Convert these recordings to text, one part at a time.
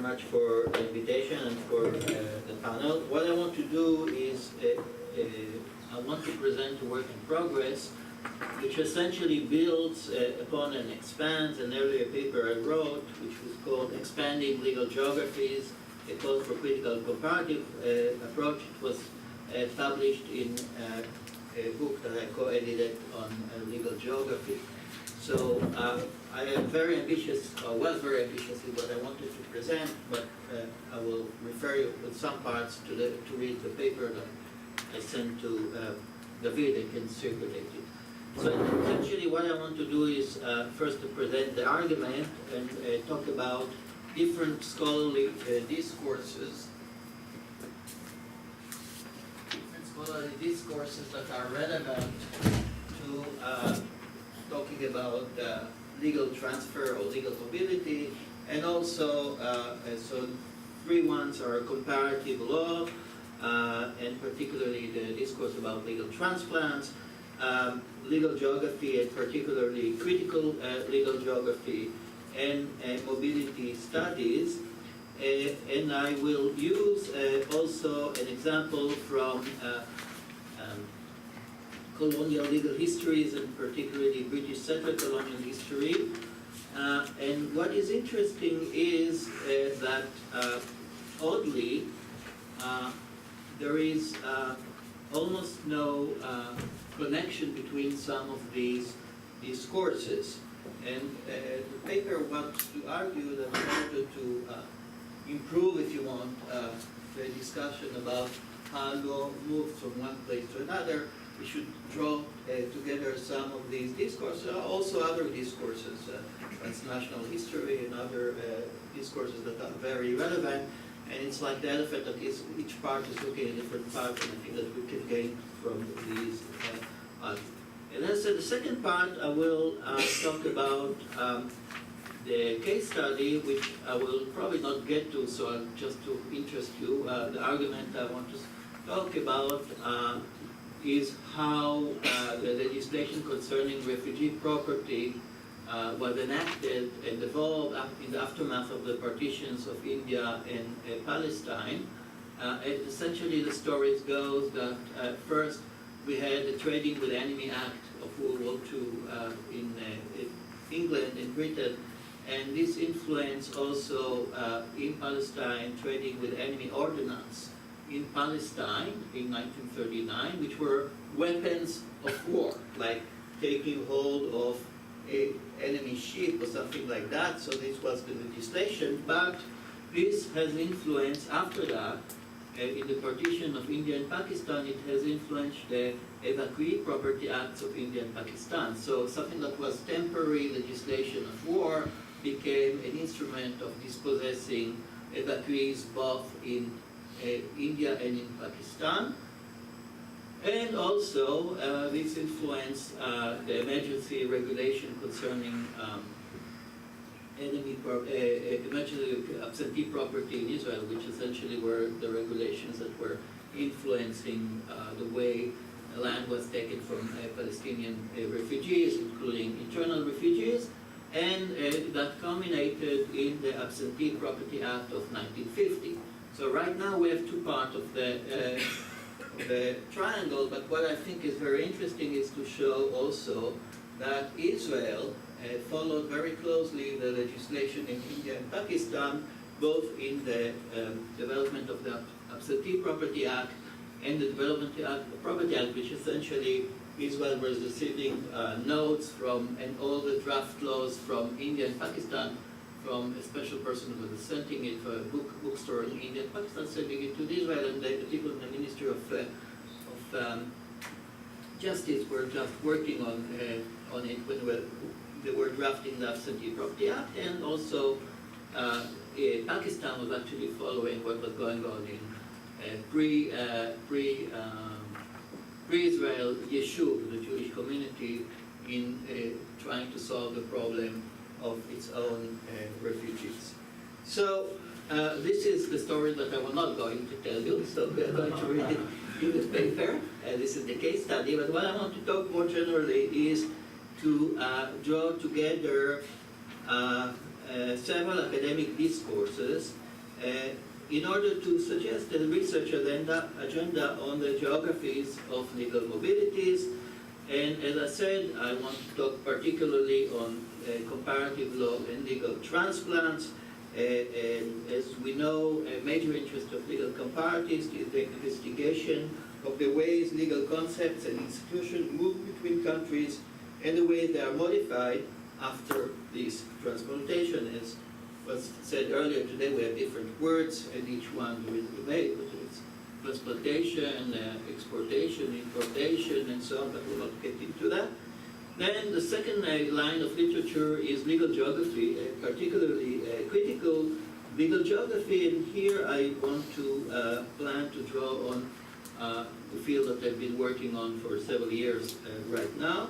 very much for the invitation and for the panel. What I want to do is I want to present a work in progress which essentially builds upon and expands an earlier paper I wrote, which was called Expanding Legal Geographies, a call for critical comparative approach. It was published in a book that I co-edited on legal geography. So I am very ambitious, or was very ambitious in what I wanted to present, but I will refer you with some parts to read the paper that I sent to David and can circulate it. So essentially what I want to do is first to present the argument and talk about different scholarly discourses. Different scholarly discourses that are relevant to talking about legal transfer or legal mobility, and also, so three ones are comparative law, and particularly the discourse about legal transplants, legal geography, and particularly critical legal geography, and mobility studies. And I will use also an example from colonial legal histories, and particularly British settler colonial history. And what is interesting is that, oddly, there is almost no connection between some of these discourses. And the paper wants to argue that in order to improve, if you want, the discussion about how law moves from one place to another, we should draw together some of these discourses, also other discourses, transnational history and other discourses that are very relevant. And it's like the elephant that each part is looking at different parts, and I think that we can gain from these parts. And as the second part, I will talk about the case study, which I will probably not get to, so just to interest you, the argument I want to talk about is how the legislation concerning refugee property was enacted and evolved in the aftermath of the partitions of India and Palestine. And essentially the story goes that first we had the Trading with Enemy Act of World War II in England and Britain, and this influenced also in Palestine trading with enemy ordnance in Palestine in 1939, which were weapons of war, like taking hold of an enemy ship or something like that. So this was the legislation, but this has influenced after that. In the partition of India and Pakistan, it has influenced the Evacuee Property Acts of India and Pakistan. So something that was temporary legislation of war became an instrument of dispossessing evacuees both in India and in Pakistan. And also, this influenced the emergency regulation concerning emergency absentee property in Israel, which essentially were the regulations that were influencing the way land was taken from Palestinian refugees, including internal refugees, and that culminated in the Absentee Property Act of 1950. So right now we have two parts of the triangle, but what I think is very interesting is to show also that Israel followed very closely the legislation in India and Pakistan, both in the development of the Absentee Property Act and the Development of the Property Act, which essentially Israel was receiving notes from and all the draft laws from India and Pakistan, from a special person who was sending it for a bookstore in India and Pakistan, sending it to Israel, and the people in the Ministry of Justice were just working on it when they were drafting the Absentee Property Act, and also Pakistan was actually following what was going on in pre-Israel Yeshuv, the Jewish community, in trying to solve the problem of its own refugees. So this is the story that I was not going to tell you, so we are going to read it in the paper. This is the case study, but what I want to talk more generally is to draw together several academic discourses in order to suggest a research agenda on the geographies of legal mobilities. And as I said, I want to talk particularly on comparative law and legal transplants. And as we know, a major interest of legal comparatists is the investigation of the ways legal concepts and institutions move between countries and the way they are modified after this transplantation. As was said earlier today, we have different words, and each one there is a debate, whether it's transplantation, exportation, importation, and so on, but we'll not get into that. Then the second line of literature is legal geography, particularly critical legal geography, and here I want to plan to draw on the field that I've been working on for several years right now.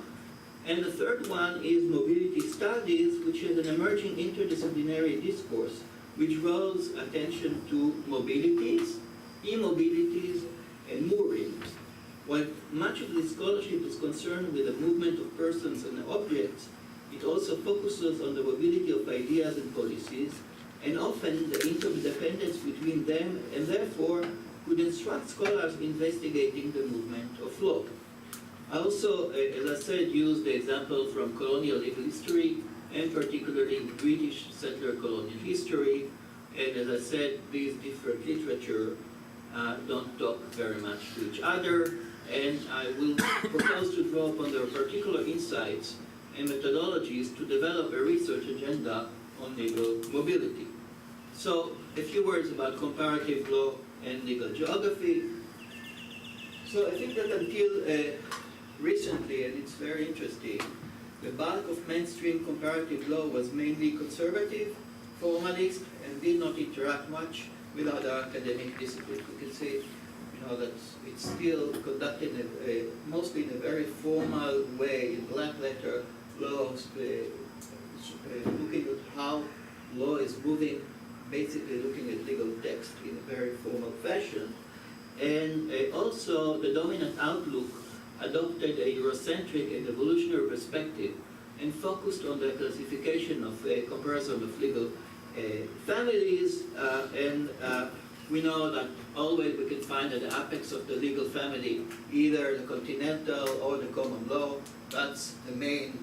And the third one is mobility studies, which is an emerging interdisciplinary discourse which draws attention to mobilities, immobilities, and moorings. While much of the scholarship is concerned with the movement of persons and objects, it also focuses on the mobility of ideas and policies, and often the interdependence between them, and therefore would instruct scholars investigating the movement of law. I also, as I said, use the example from colonial legal history, and particularly British settler colonial history, and as I said, these different literature don't talk very much to each other, and I will propose to draw upon their particular insights and methodologies to develop a research agenda on legal mobility. So, a few words about comparative law and legal geography. So I think that until recently, and it's very interesting, the bulk of mainstream comparative law was mainly conservative, formalist, and did not interact much with other academic disciplines. We can say, that it's still conducted mostly in a very formal way, in black letter laws, looking at how law is moving, basically looking at legal text in a very formal fashion. And also the dominant outlook adopted a Eurocentric and evolutionary perspective and focused on the classification of comparison of legal families, and we know that always we can find at the apex of the legal family either the continental or the common law. That's the main,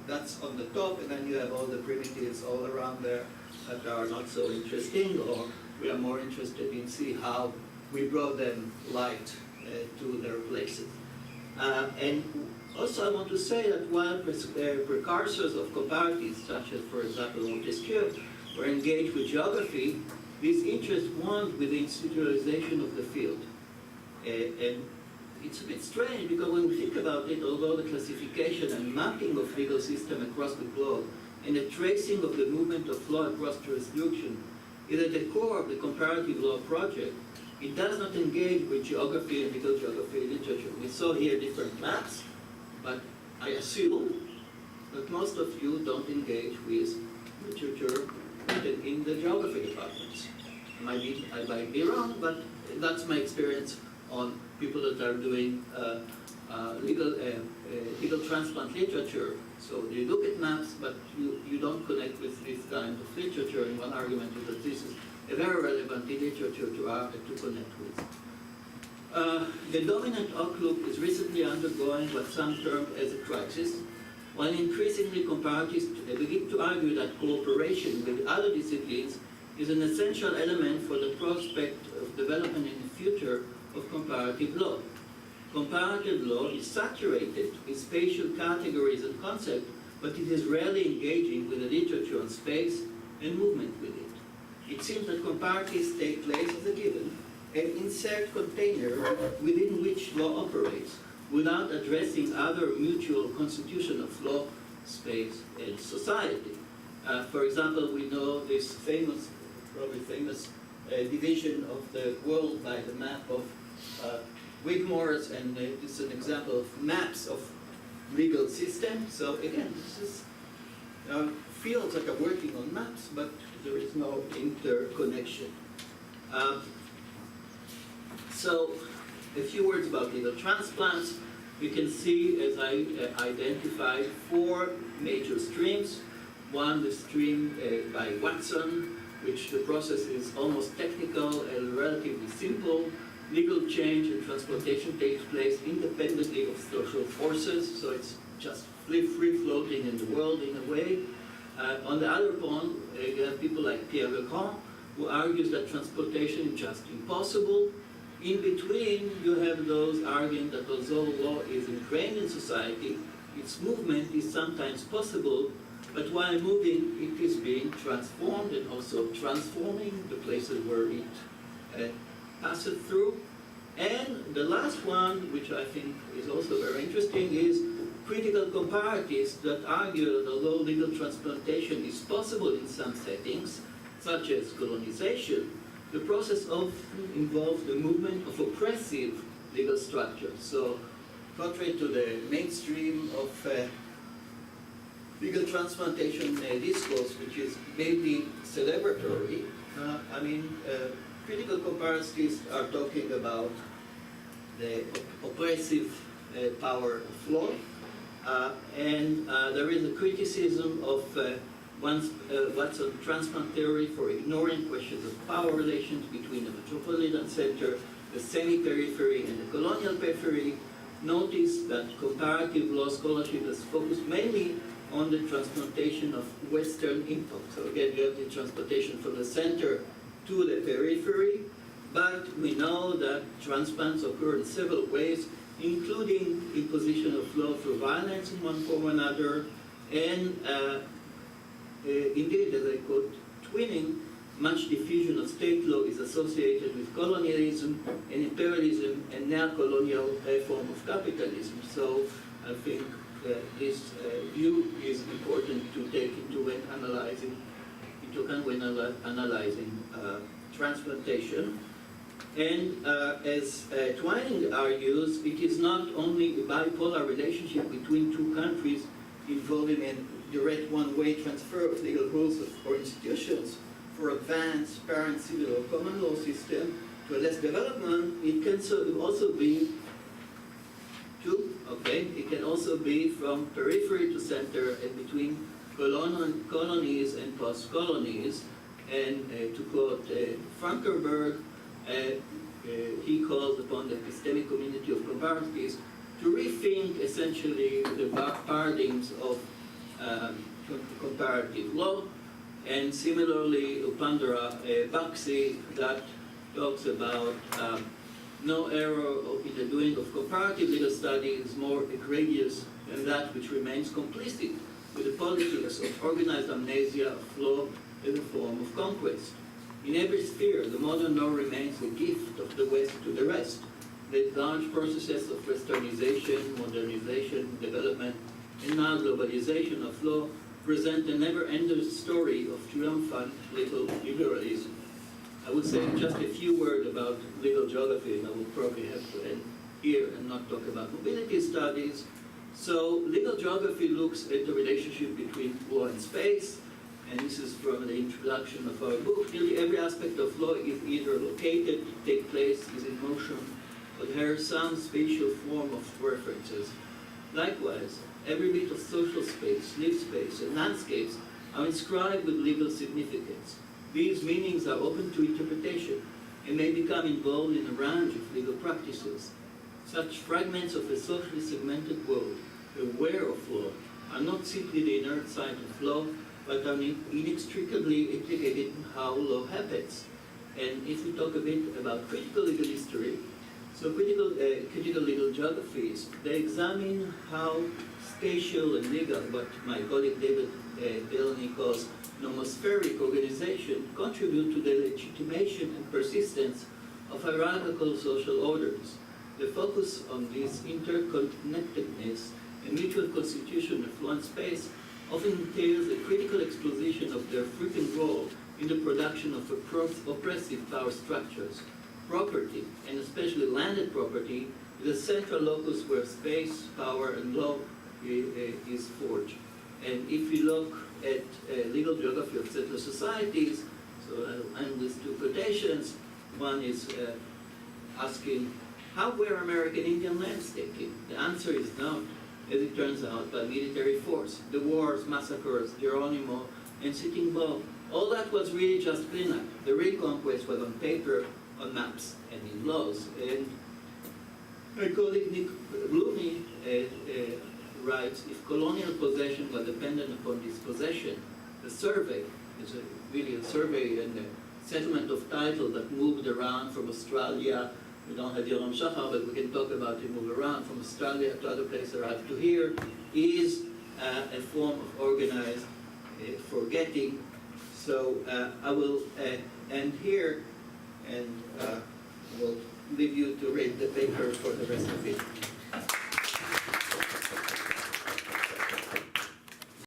that's on the top, and then you have all the primitives all around there that are not so interesting, or we are more interested in see how we brought them light to their places. And also I want to say that while precursors of comparatives, such as, for example, Montesquieu, were engaged with geography, these interests want with the institutionalization of the field. And it's a bit strange because when we think about it, although the classification and mapping of legal system across the globe and the tracing of the movement of law across jurisdiction is at the core of the comparative law project, it does not engage with geography and legal geography literature. We saw here different maps, but I assume that most of you don't engage with literature in the geography departments. I might be wrong, but that's my experience on people that are doing legal transplant literature. So you look at maps, but you don't connect with this kind of literature, and one argument is that this is a very relevant literature to connect with. The dominant outlook is recently undergoing what some term as a crisis, while increasingly comparatists begin to argue that cooperation with other disciplines is an essential element for the prospect of development in the future of comparative law. Comparative law is saturated with spatial categories and concepts, but it is rarely engaging with the literature on space and movement with it. It seems that comparatives take place as a given and insert container within which law operates, without addressing other mutual constitution of law, space, and society. For example, we know this famous, probably famous division of the world by the map of Wigmore's, and this is an example of maps of legal systems. So again, this is fields that are working on maps, but there is no interconnection. So a few words about legal transplants. You can see, as I identified, 4 major streams. One, the stream by Watson, which the process is almost technical and relatively simple. Legal change and transportation takes place independently of social forces, so it's just free-floating in the world in a way. On the other point, you have people like Pierre Legrand, who argues that transportation is just impossible. In between, you have those arguing that although law is ingrained in society, its movement is sometimes possible, but while moving, it is being transformed and also transforming the places where it passes through. And the last one, which I think is also very interesting, is critical comparatives that argue that although legal transplantation is possible in some settings, such as colonization, the process often involves the movement of oppressive legal structures. So, contrary to the mainstream of legal transplantation discourse, which is maybe celebratory, critical comparatives are talking about the oppressive power of law, and there is a criticism of what's on transplant theory for ignoring questions of power relations between the metropolitan center, the semi-periphery, and the colonial periphery. Notice that comparative law scholarship is focused mainly on the transplantation of Western input. So again, you have the transplantation from the center to the periphery, but we know that transplants occur in several ways, including imposition of law through violence in one form or another, and indeed, as I quote, twinning, much diffusion of state law is associated with colonialism and imperialism and neo-colonial form of capitalism. So I think this view is important to take into when analyzing transplantation. And as Twining argues, it is not only a bipolar relationship between two countries involving a direct one-way transfer of legal rules or institutions for advanced parent civil or common law system to a less development. It can also be it can also be from periphery to center and between colonies and post-colonies. And to quote Berg, he calls upon the epistemic community of comparatives to rethink essentially the paradigms of comparative law. And similarly, Upandara Baxi, that talks about no error in the doing of comparative legal study is more egregious than that which remains complicit with the politics of organized amnesia of law as a form of conquest. In every sphere, the modern law remains a gift of the West to the rest. The large processes of westernization, modernization, development, and now globalization of law present a never-ending story of triumphant legal liberalism. I would say just a few words about legal geography, and I will probably have to end here and not talk about mobility studies. So legal geography looks at the relationship between law and space, and this is from the introduction of our book. Nearly every aspect of law is either located, take place, is in motion, or has some spatial form of references. Likewise, every bit of social space, lived space, and landscapes are inscribed with legal significance. These meanings are open to interpretation and may become involved in a range of legal practices. Such fragments of a socially segmented world, aware of law, are not simply the inert side of law, but are inextricably implicated in how law happens. And if we talk a bit about critical legal history, so critical legal geographies, they examine how spatial and legal, what my colleague David Delaney calls nomospheric organization, contribute to the legitimation and persistence of hierarchical social orders. The focus on this interconnectedness and mutual constitution of one space often entails a critical exposition of their frequent role in the production of oppressive power structures. Property, and especially landed property, is a central locus where space, power, and law is forged. And if we look at legal geography of settler societies, so I'll end with two quotations. One is asking, how were American Indian lands taken? The answer is not, as it turns out, by military force. The wars, massacres, Geronimo, and Sitting Bull All that was really just cleanup. The real conquest was on paper, on maps, and in laws. And my colleague Nick Blumey writes, if colonial possession was dependent upon dispossession, the survey is really a survey and a settlement of title that moved around from Australia. We don't have Yoram Shachar, but we can talk about it move around from Australia to other places, arrived to here, is a form of organized forgetting. So I will end here, and will leave you to read the paper for the rest of it.